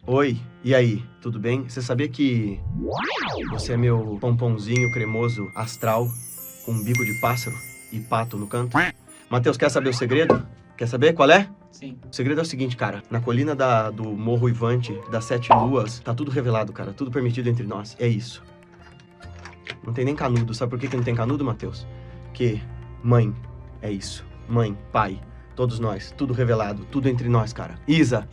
Oi, e aí, tudo bem? Você sabia que você é meu pomponzinho cremoso astral com um bico de pássaro e pato no canto? Matheus, quer saber o segredo? Quer saber qual é? Sim. O segredo é o seguinte, cara. Na colina do Morro Uivante, das 7 luas, tá tudo revelado, cara. Tudo permitido entre nós. É isso. Não tem nem canudo. Sabe por que não tem canudo, Matheus? Porque mãe é isso. Mãe, pai, todos nós. Tudo revelado. Tudo entre nós, cara. Isa.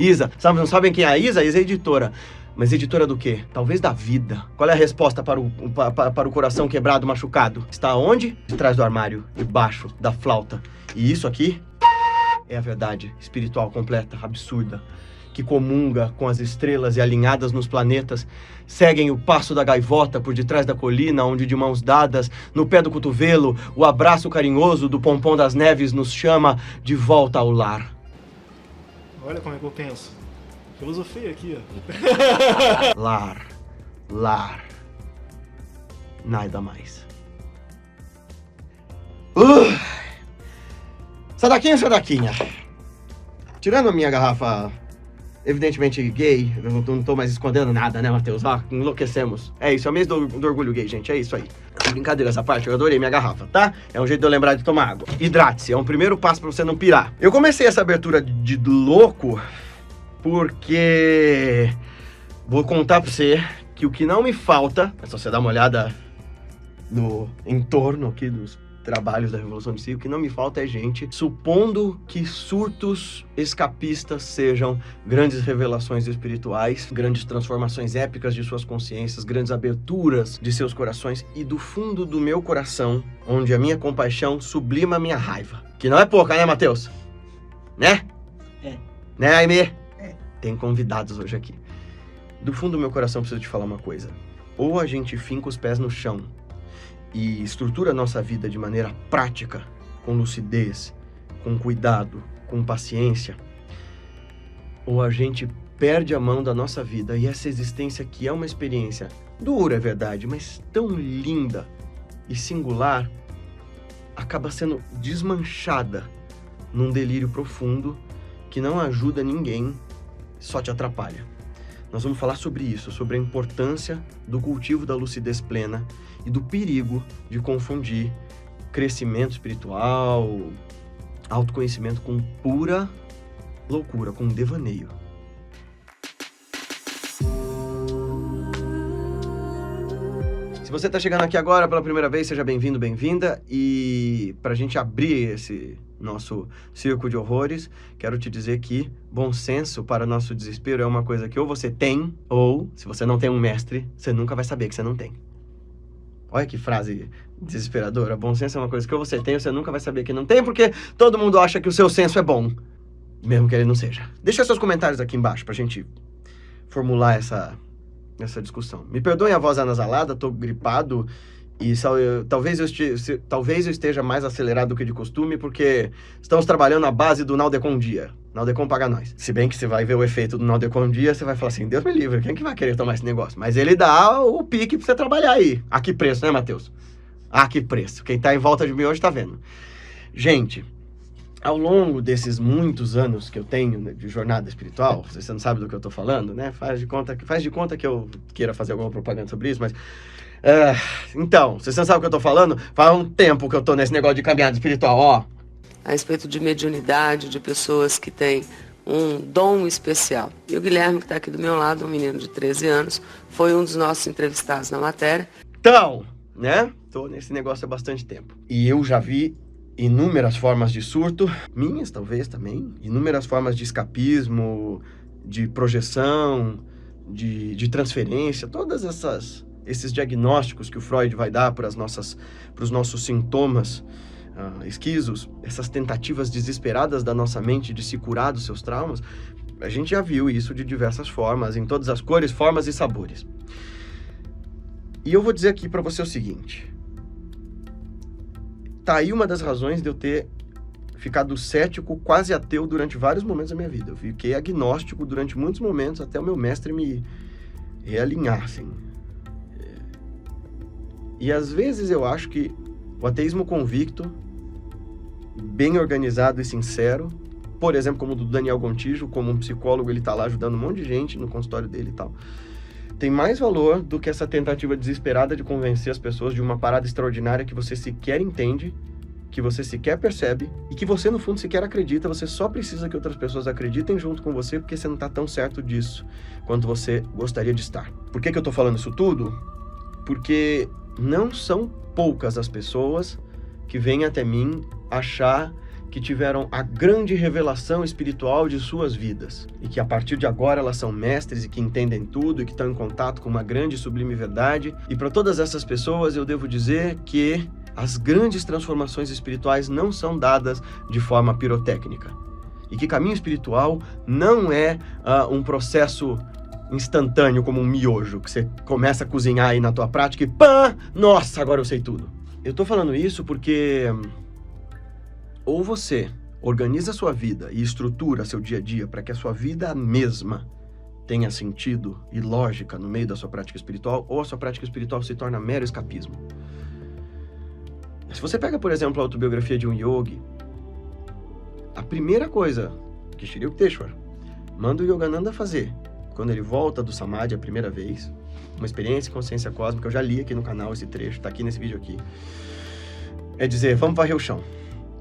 Não sabem quem é a Isa? Isa é editora. Mas editora do quê? Talvez da vida. Qual é a resposta para o coração quebrado, machucado? Está onde? De trás do armário, debaixo da flauta. E isso aqui é a verdade espiritual completa, absurda, que comunga com as estrelas e alinhadas nos planetas, seguem o passo da gaivota por detrás da colina, onde de mãos dadas, no pé do cotovelo, o abraço carinhoso do pompom das neves nos chama de volta ao lar. Olha como é que eu penso. Filosofia aqui, ó. Lar. Nada mais. Sadaquinha. Tirando a minha garrafa, evidentemente gay, eu não tô mais escondendo nada, né, Matheus? Enlouquecemos. É isso, é o mês do orgulho gay, gente, é isso aí. Brincadeira essa parte, eu adorei minha garrafa, tá? É um jeito de eu lembrar de tomar água. Hidrate-se, é um primeiro passo pra você não pirar. Eu comecei essa abertura de louco porque vou contar pra você que o que não me falta, é só você dar uma olhada no entorno aqui dos trabalhos da Revolução de Si, o que não me falta é gente supondo que surtos escapistas sejam grandes revelações espirituais, grandes transformações épicas de suas consciências, grandes aberturas de seus corações e do fundo do meu coração, onde a minha compaixão sublima a minha raiva. Que não é pouca, né, Matheus? Né? É. Né, Aimee? É. Tem convidados hoje aqui. Do fundo do meu coração, preciso te falar uma coisa. Ou a gente finca os pés no chão e estrutura a nossa vida de maneira prática, com lucidez, com cuidado, com paciência, ou a gente perde a mão da nossa vida e essa existência que é uma experiência dura, é verdade, mas tão linda e singular, acaba sendo desmanchada num delírio profundo que não ajuda ninguém, só te atrapalha. Nós vamos falar sobre isso, sobre a importância do cultivo da lucidez plena e do perigo de confundir crescimento espiritual, autoconhecimento com pura loucura, com devaneio. Se você está chegando aqui agora pela primeira vez, seja bem-vindo, bem-vinda. E para a gente abrir esse nosso circo de horrores, quero te dizer que bom senso para nosso desespero é uma coisa que ou você tem, ou, se você não tem um mestre, você nunca vai saber que você não tem. Olha que frase desesperadora. Bom senso é uma coisa que ou você tem ou você nunca vai saber que não tem, porque todo mundo acha que o seu senso é bom, mesmo que ele não seja. Deixa seus comentários aqui embaixo pra gente formular essa discussão. Me perdoem a voz anasalada, tô gripado e talvez eu esteja mais acelerado do que de costume, porque estamos trabalhando na base do Naldecon Dia. Naldecon paga nós. Se bem que você vai ver o efeito do Naldecon Dia, você vai falar assim, Deus me livre, quem que vai querer tomar esse negócio? Mas ele dá o pique pra você trabalhar aí. A que preço, né, Matheus? A que preço. Quem tá em volta de mim hoje tá vendo. Gente, ao longo desses muitos anos que eu tenho de jornada espiritual, você não sabe do que eu tô falando, né? Faz de conta que eu queira fazer alguma propaganda sobre isso, mas... então, você não sabe o que eu tô falando? Faz um tempo que eu tô nesse negócio de caminhada espiritual, ó. A respeito de mediunidade, de pessoas que têm um dom especial. E o Guilherme, que está aqui do meu lado, um menino de 13 anos, foi um dos nossos entrevistados na matéria. Então, né? Tô nesse negócio há bastante tempo. E eu já vi inúmeras formas de surto, minhas talvez também, inúmeras formas de escapismo, de projeção, de transferência, todas esses diagnósticos que o Freud vai dar para os nossos sintomas esquisos, essas tentativas desesperadas da nossa mente de se curar dos seus traumas, a gente já viu isso de diversas formas, em todas as cores, formas e sabores. E eu vou dizer aqui para você o seguinte, tá aí uma das razões de eu ter ficado cético, quase ateu durante vários momentos da minha vida. Eu fiquei agnóstico durante muitos momentos, até o meu mestre me realinhar, assim. E às vezes eu acho que o ateísmo convicto, bem organizado e sincero, por exemplo, como o do Daniel Gontijo, como um psicólogo, ele tá lá ajudando um monte de gente no consultório dele e tal, tem mais valor do que essa tentativa desesperada de convencer as pessoas de uma parada extraordinária que você sequer entende, que você sequer percebe e que você, no fundo, sequer acredita. Você só precisa que outras pessoas acreditem junto com você porque você não tá tão certo disso quanto você gostaria de estar. Por que eu tô falando isso tudo? Porque não são poucas as pessoas que vêm até mim achar que tiveram a grande revelação espiritual de suas vidas e que a partir de agora elas são mestres e que entendem tudo e que estão em contato com uma grande e sublime verdade. E para todas essas pessoas eu devo dizer que as grandes transformações espirituais não são dadas de forma pirotécnica e que caminho espiritual não é um processo instantâneo como um miojo, que você começa a cozinhar aí na tua prática e pã, nossa, agora eu sei tudo. Eu tô falando isso porque ou você organiza a sua vida e estrutura seu dia a dia para que a sua vida mesma tenha sentido e lógica no meio da sua prática espiritual, ou a sua prática espiritual se torna mero escapismo. Se você pega, por exemplo, a autobiografia de um yogi, a primeira coisa que Shri Yukteswar manda o Yogananda fazer quando ele volta do Samadhi a primeira vez, uma experiência de consciência cósmica, eu já li aqui no canal esse trecho, tá aqui nesse vídeo aqui, é dizer, vamos varrer o chão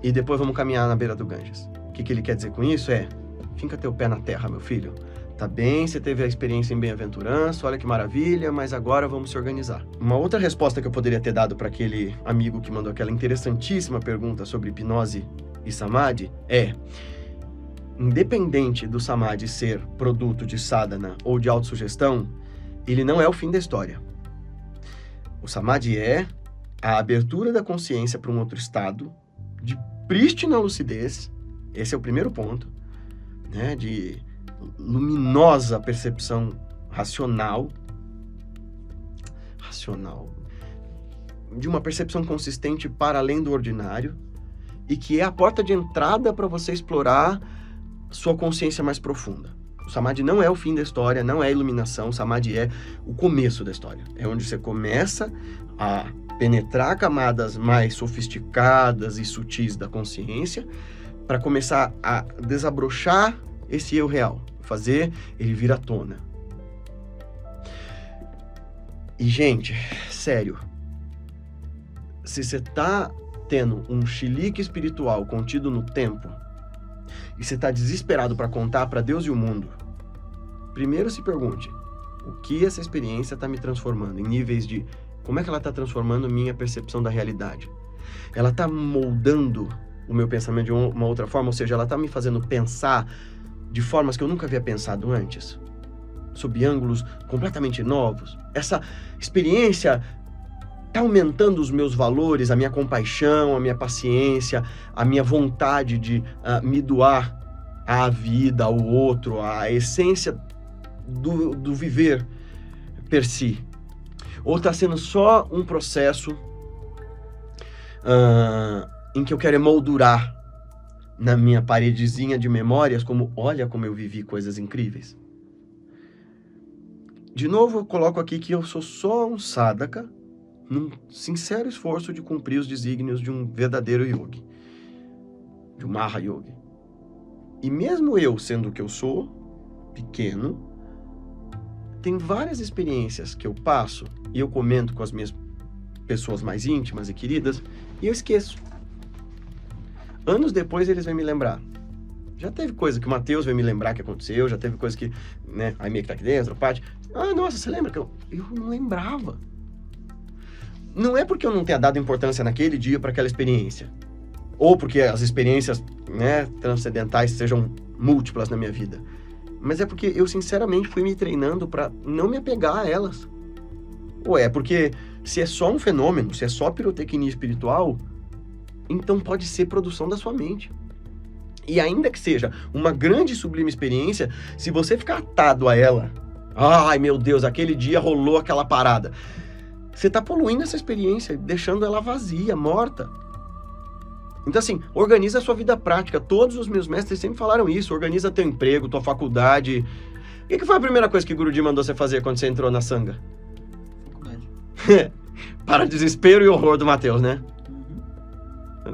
e depois vamos caminhar na beira do Ganges. O que ele quer dizer com isso é, finca teu pé na terra, meu filho. Tá bem, você teve a experiência em bem-aventurança, olha que maravilha, mas agora vamos se organizar. Uma outra resposta que eu poderia ter dado para aquele amigo que mandou aquela interessantíssima pergunta sobre hipnose e Samadhi é, independente do Samadhi ser produto de sadhana ou de autossugestão, ele não é o fim da história. O Samadhi é a abertura da consciência para um outro estado de prístina lucidez, esse é o primeiro ponto, né, de luminosa percepção racional, de uma percepção consistente para além do ordinário, e que é a porta de entrada para você explorar sua consciência mais profunda. O Samadhi não é o fim da história, não é a iluminação, o Samadhi é o começo da história. É onde você começa a penetrar camadas mais sofisticadas e sutis da consciência para começar a desabrochar esse eu real, fazer ele vir à tona. E, gente, sério, se você tá tendo um chilique espiritual contido no tempo e você tá desesperado para contar para Deus e o mundo, primeiro se pergunte, o que essa experiência tá me transformando em níveis de como é que ela tá transformando minha percepção da realidade? Ela tá moldando o meu pensamento de uma outra forma, ou seja, ela tá me fazendo pensar de formas que eu nunca havia pensado antes, sob ângulos completamente novos. Essa experiência está aumentando os meus valores, a minha compaixão, a minha paciência, a minha vontade de me doar à vida, ao outro, à essência do viver per si. Ou está sendo só um processo em que eu quero emoldurar na minha paredezinha de memórias, como, olha como eu vivi coisas incríveis. De novo, eu coloco aqui que eu sou só um sadhaka, num sincero esforço de cumprir os desígnios de um verdadeiro yogi, de um Mahayogi. E mesmo eu, sendo o que eu sou, pequeno, tem várias experiências que eu passo, e eu comento com as minhas pessoas mais íntimas e queridas, e eu esqueço. Anos depois eles vêm me lembrar. Já teve coisa que o Matheus veio me lembrar que aconteceu, já teve coisa que, né, a minha que tá aqui dentro, a Paty, nossa, você lembra que eu não lembrava. Não é porque eu não tenha dado importância naquele dia para aquela experiência, ou porque as experiências, né, transcendentais sejam múltiplas na minha vida, mas é porque eu sinceramente fui me treinando para não me apegar a elas. Ou é porque se é só um fenômeno, se é só pirotecnia espiritual, então pode ser produção da sua mente. E ainda que seja uma grande e sublime experiência, se você ficar atado a ela, ai meu Deus, aquele dia rolou aquela parada, você está poluindo essa experiência, deixando ela vazia, morta. Então assim, organiza a sua vida prática. Todos os meus mestres sempre falaram isso. Organiza teu emprego, tua faculdade. O que foi a primeira coisa que o Guruji mandou você fazer quando você entrou na Sangha? Faculdade. Para desespero e horror do Matheus, né?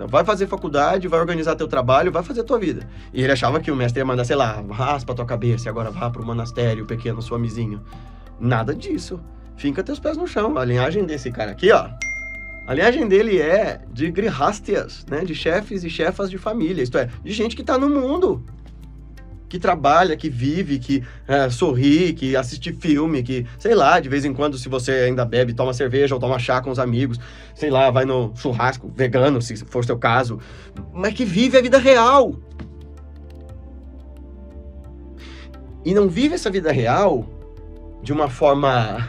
Vai fazer faculdade, vai organizar teu trabalho, vai fazer tua vida. E ele achava que o mestre ia mandar, sei lá, raspa tua cabeça e agora vá pro monastério, pequeno Swamizinho. Nada disso. Finca teus pés no chão. A linhagem desse cara aqui, ó, a linhagem dele é de grihastias, né? De chefes e chefas de família, isto é, de gente que tá no mundo. Que trabalha, que vive, que sorri, que assiste filme, que, sei lá, de vez em quando, se você ainda bebe, toma cerveja ou toma chá com os amigos, sei lá, vai no churrasco vegano, se for seu caso, mas que vive a vida real. E não vive essa vida real de uma forma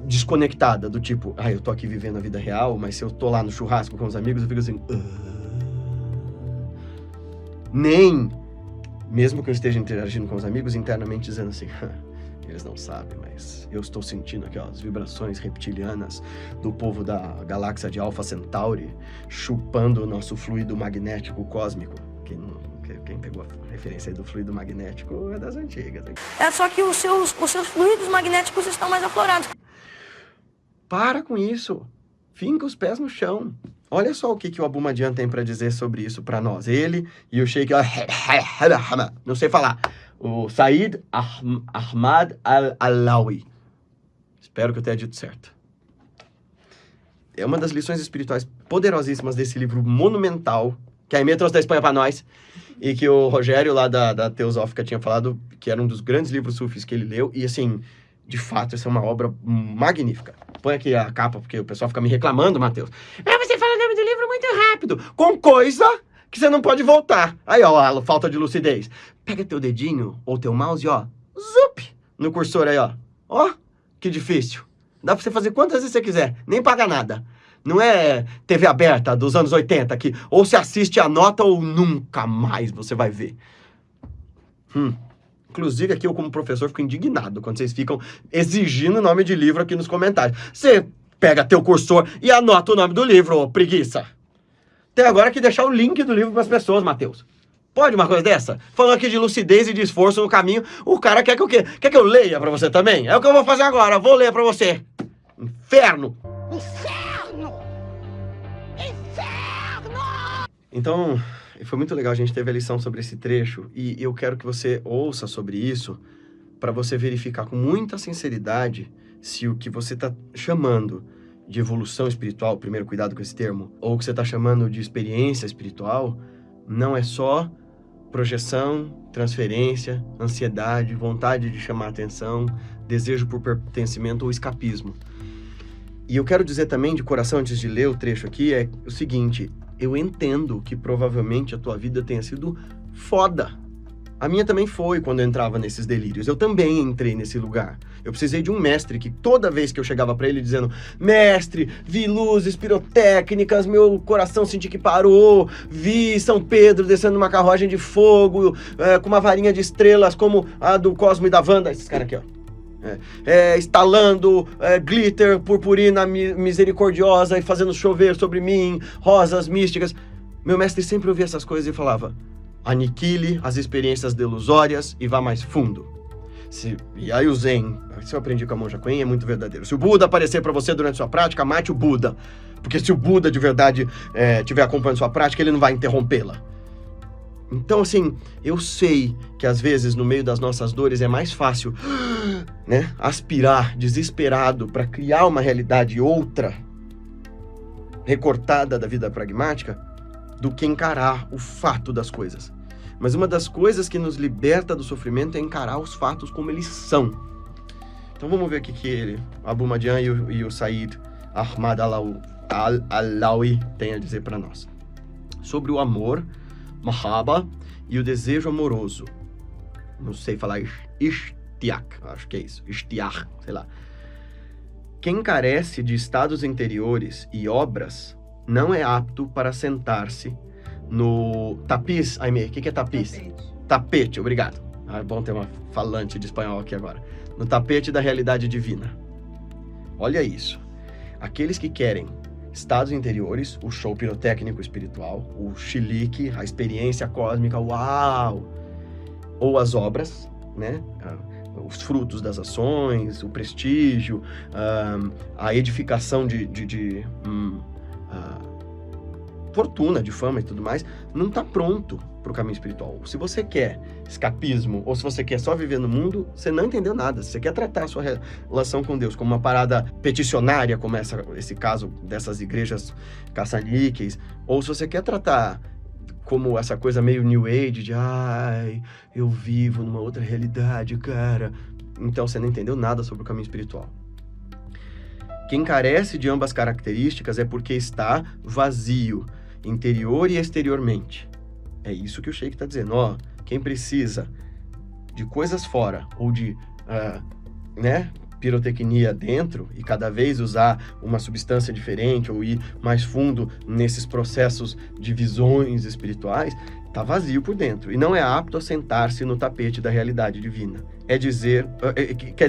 desconectada, do tipo, eu tô aqui vivendo a vida real, mas se eu tô lá no churrasco com os amigos, eu fico assim... Nem, mesmo que eu esteja interagindo com os amigos, internamente dizendo assim, eles não sabem, mas eu estou sentindo aqui, ó, as vibrações reptilianas do povo da galáxia de Alpha Centauri chupando o nosso fluido magnético cósmico. Quem pegou a referência aí do fluido magnético é das antigas. Hein? É só que os seus fluidos magnéticos estão mais aflorados. Para com isso. Finca os pés no chão. Olha só o que o Abu Madian tem para dizer sobre isso para nós. Ele e o Sheikh, não sei falar, o Said Ahmad Al-Alawi. Espero que eu tenha dito certo. É uma das lições espirituais poderosíssimas desse livro monumental, que a Aimee trouxe da Espanha para nós, e que o Rogério lá da Teosófica tinha falado que era um dos grandes livros sufis que ele leu, e assim... De fato, essa é uma obra magnífica. Põe aqui a capa, porque o pessoal fica me reclamando, Matheus. Você fala o nome do livro muito rápido, com coisa que você não pode voltar. Aí, ó, a falta de lucidez. Pega teu dedinho ou teu mouse, ó, zup, no cursor aí, ó. Ó, que difícil. Dá pra você fazer quantas vezes você quiser, nem paga nada. Não é TV aberta dos anos 80 que ou se assiste a nota ou nunca mais você vai ver. Inclusive, aqui eu, como professor, fico indignado quando vocês ficam exigindo o nome de livro aqui nos comentários. Você pega teu cursor e anota o nome do livro, ô preguiça. Tem agora que deixar o link do livro para as pessoas, Matheus. Pode uma coisa dessa? Falando aqui de lucidez e de esforço no caminho, o cara quer que o quê? Quer que eu leia para você também? É o que eu vou fazer agora, eu vou ler para você. Inferno! Inferno! Inferno! Então... Foi muito legal, a gente teve a lição sobre esse trecho e eu quero que você ouça sobre isso para você verificar com muita sinceridade se o que você está chamando de evolução espiritual, primeiro cuidado com esse termo, ou o que você está chamando de experiência espiritual, não é só projeção, transferência, ansiedade, vontade de chamar atenção, desejo por pertencimento ou escapismo. E eu quero dizer também de coração, antes de ler o trecho aqui, é o seguinte... Eu entendo que provavelmente a tua vida tenha sido foda. A minha também foi quando eu entrava nesses delírios. Eu também entrei nesse lugar. Eu precisei de um mestre que toda vez que eu chegava pra ele dizendo mestre, vi luzes pirotécnicas, meu coração senti que parou, vi São Pedro descendo uma carruagem de fogo, com uma varinha de estrelas como a do Cosmo e da Wanda. Esses caras aqui, ó. Estalando glitter, purpurina misericordiosa e fazendo chover sobre mim, rosas místicas. Meu mestre sempre ouvia essas coisas e falava: aniquile as experiências delusórias e vá mais fundo. E aí o Zen, isso eu aprendi com a Monja Coen, é muito verdadeiro. Se o Buda aparecer para você durante sua prática, mate o Buda. Porque se o Buda de verdade estiver acompanhando sua prática, ele não vai interrompê-la. Então, assim, eu sei que às vezes no meio das nossas dores é mais fácil, né, aspirar desesperado para criar uma realidade outra, recortada da vida pragmática, do que encarar o fato das coisas. Mas uma das coisas que nos liberta do sofrimento é encarar os fatos como eles são. Então vamos ver o que ele, Abu Madian e o Said Ahmad Al-Alawi têm a dizer para nós. Sobre o amor, Mahaba, e o desejo amoroso. Não sei falar ishtiaq, acho que é isso, ishtiaq, sei lá. Quem carece de estados interiores e obras não é apto para sentar-se no tapiz. Aimee, o que é tapiz? Tapete, obrigado. É bom ter uma falante de espanhol aqui agora. No tapete da realidade divina. Olha isso. Aqueles que querem estados interiores, o show pirotécnico espiritual, o chilique, a experiência cósmica, uau! Ou as obras, né? os frutos das ações, o prestígio, a edificação de fortuna, de fama e tudo mais, não está pronto para o caminho espiritual. Se você quer escapismo, ou se você quer só viver no mundo, você não entendeu nada. Se você quer tratar a sua relação com Deus como uma parada peticionária, como esse caso dessas igrejas caça-níqueis, ou se você quer tratar como essa coisa meio New Age, de eu vivo numa outra realidade, cara, então você não entendeu nada sobre o caminho espiritual. Quem carece de ambas características é porque está vazio, interior e exteriormente. É isso que o Sheik está dizendo. Quem precisa de coisas fora ou de pirotecnia dentro e cada vez usar uma substância diferente ou ir mais fundo nesses processos de visões espirituais, está vazio por dentro e não é apto a sentar-se no tapete da realidade divina. Quer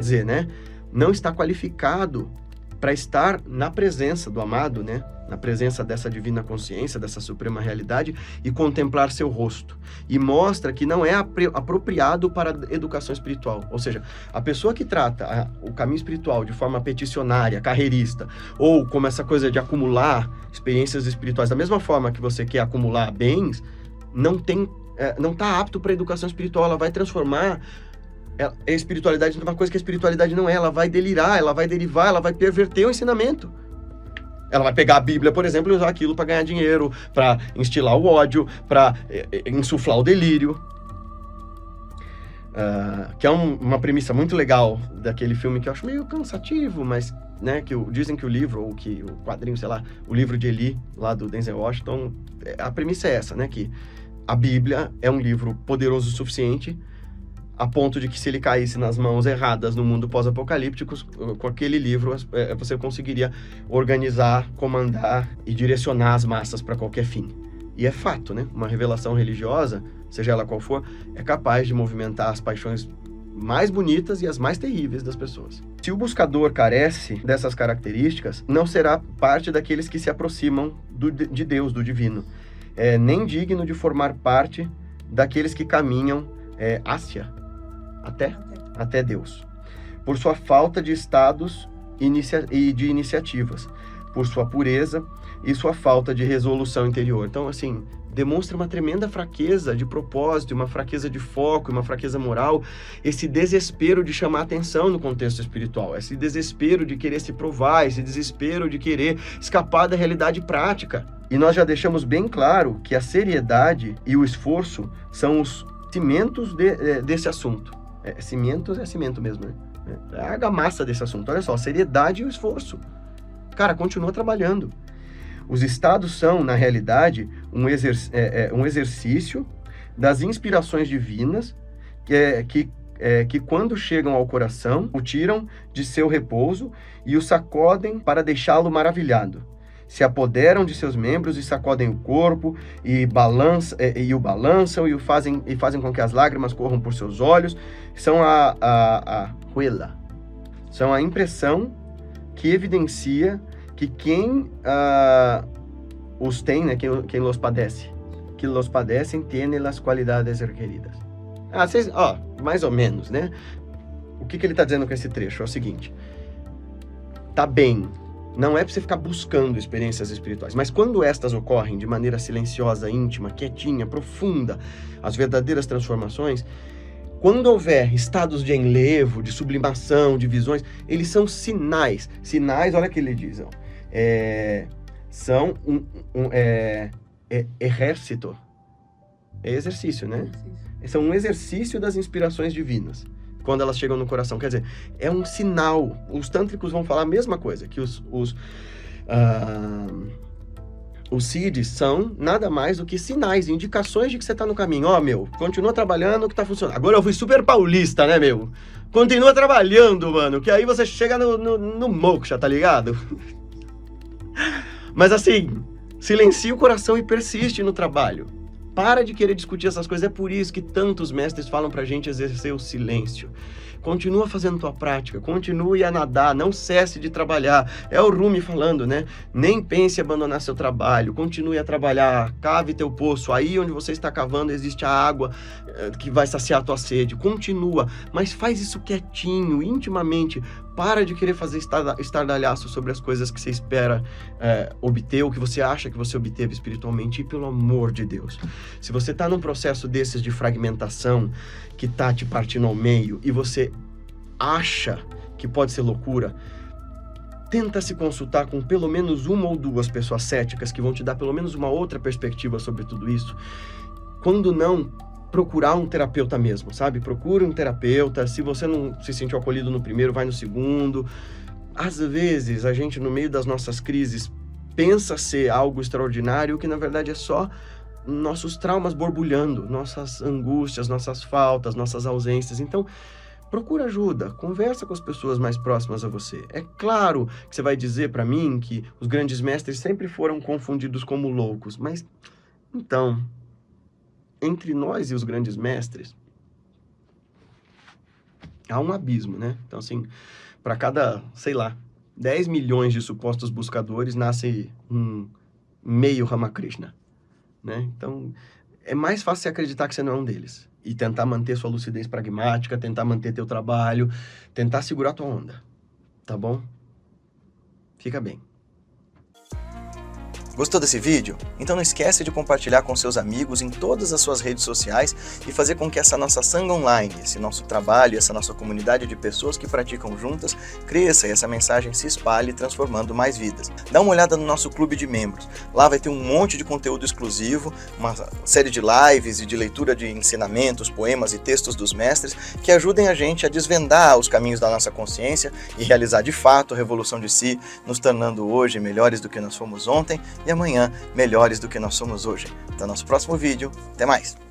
dizer, né? Não está qualificado para estar na presença do amado, né? Na presença dessa divina consciência, dessa suprema realidade, e contemplar seu rosto. E mostra que não é apropriado para a educação espiritual. Ou seja, a pessoa que trata o caminho espiritual de forma peticionária, carreirista, ou como essa coisa de acumular experiências espirituais, da mesma forma que você quer acumular bens, não está apto para a educação espiritual. Ela vai transformar a espiritualidade numa coisa que a espiritualidade não é. Ela vai delirar, ela vai derivar, ela vai perverter o ensinamento. Ela vai pegar a Bíblia, por exemplo, e usar aquilo para ganhar dinheiro, para instilar o ódio, para insuflar o delírio. Que é uma premissa muito legal daquele filme que eu acho meio cansativo, mas né, dizem que o livro, ou que o quadrinho, sei lá, o livro de Eli, lá do Denzel Washington, a premissa é essa, né, que a Bíblia é um livro poderoso o suficiente a ponto de que se ele caísse nas mãos erradas no mundo pós-apocalíptico, com aquele livro você conseguiria organizar, comandar e direcionar as massas para qualquer fim. E é fato, né? Uma revelação religiosa, seja ela qual for, é capaz de movimentar as paixões mais bonitas e as mais terríveis das pessoas. Se o buscador carece dessas características, não será parte daqueles que se aproximam de Deus, do divino. Nem digno de formar parte daqueles que caminham até Deus, por sua falta de estados e de iniciativas, por sua pureza e sua falta de resolução interior. Então, assim, demonstra uma tremenda fraqueza de propósito, uma fraqueza de foco, uma fraqueza moral, esse desespero de chamar atenção no contexto espiritual, esse desespero de querer se provar, esse desespero de querer escapar da realidade prática. E nós já deixamos bem claro que a seriedade e o esforço são os cimentos desse assunto. Cimentos é cimento mesmo, né? É a argamassa desse assunto. Olha só, a seriedade e o esforço. Cara, continua trabalhando. Os estados são, na realidade, um exercício das inspirações divinas que quando chegam ao coração, o tiram de seu repouso e o sacodem para deixá-lo maravilhado. Se apoderam de seus membros e sacodem o corpo e o balançam e fazem com que as lágrimas corram por seus olhos. São a huela. São a impressão que evidencia que quem os tem, né, quem los padece, que los padecem tiene las qualidades requeridas. Mais ou menos, né? O que ele está dizendo com esse trecho? É o seguinte: tá bem, não é para você ficar buscando experiências espirituais, mas quando estas ocorrem de maneira silenciosa, íntima, quietinha, profunda, as verdadeiras transformações, quando houver estados de enlevo, de sublimação, de visões, eles são sinais. Sinais, olha o que ele diz, são exército. É exercício, né? São um exercício das inspirações divinas, quando elas chegam no coração. Quer dizer, é um sinal. Os tântricos vão falar a mesma coisa, que os CIDs são nada mais do que sinais, indicações de que você está no caminho. Continua trabalhando que está funcionando. Agora eu fui super paulista, né, meu? Continua trabalhando, mano, que aí você chega no moksha, tá ligado? Mas assim, silencia o coração e persiste no trabalho. Para de querer discutir essas coisas. É por isso que tantos mestres falam pra gente exercer o silêncio. Continua fazendo tua prática, continue a nadar, não cesse de trabalhar. É o Rumi falando, né? Nem pense em abandonar seu trabalho, continue a trabalhar, cave teu poço. Aí onde você está cavando existe a água que vai saciar a tua sede. Continua, mas faz isso quietinho, intimamente. Para de querer fazer estardalhaço sobre as coisas que você espera obter, ou que você acha que você obteve espiritualmente. E pelo amor de Deus, se você está num processo desses de fragmentação, que tá te partindo ao meio, e você acha que pode ser loucura, tenta se consultar com pelo menos uma ou duas pessoas céticas que vão te dar pelo menos uma outra perspectiva sobre tudo isso. Quando não, procurar um terapeuta mesmo, sabe? Procure um terapeuta. Se você não se sentiu acolhido no primeiro, vai no segundo. Às vezes, a gente, no meio das nossas crises, pensa ser algo extraordinário, que na verdade é só nossos traumas borbulhando, nossas angústias, nossas faltas, nossas ausências. Então, procura ajuda, conversa com as pessoas mais próximas a você. É claro que você vai dizer para mim que os grandes mestres sempre foram confundidos como loucos, mas, então, entre nós e os grandes mestres, há um abismo, né? Então, assim, para cada, 10 milhões de supostos buscadores, nasce um meio Ramakrishna. Né? Então, é mais fácil você acreditar que você não é um deles e tentar manter sua lucidez pragmática, tentar manter teu trabalho, tentar segurar tua onda, tá bom? Fica bem. Gostou desse vídeo? Então não esquece de compartilhar com seus amigos em todas as suas redes sociais e fazer com que essa nossa Sangha Online, esse nosso trabalho, essa nossa comunidade de pessoas que praticam juntas, cresça e essa mensagem se espalhe, transformando mais vidas. Dá uma olhada no nosso clube de membros. Lá vai ter um monte de conteúdo exclusivo, uma série de lives e de leitura de ensinamentos, poemas e textos dos mestres que ajudem a gente a desvendar os caminhos da nossa consciência e realizar de fato a revolução de si, nos tornando hoje melhores do que nós fomos ontem e amanhã melhores do que nós somos hoje. Até o nosso próximo vídeo. Até mais!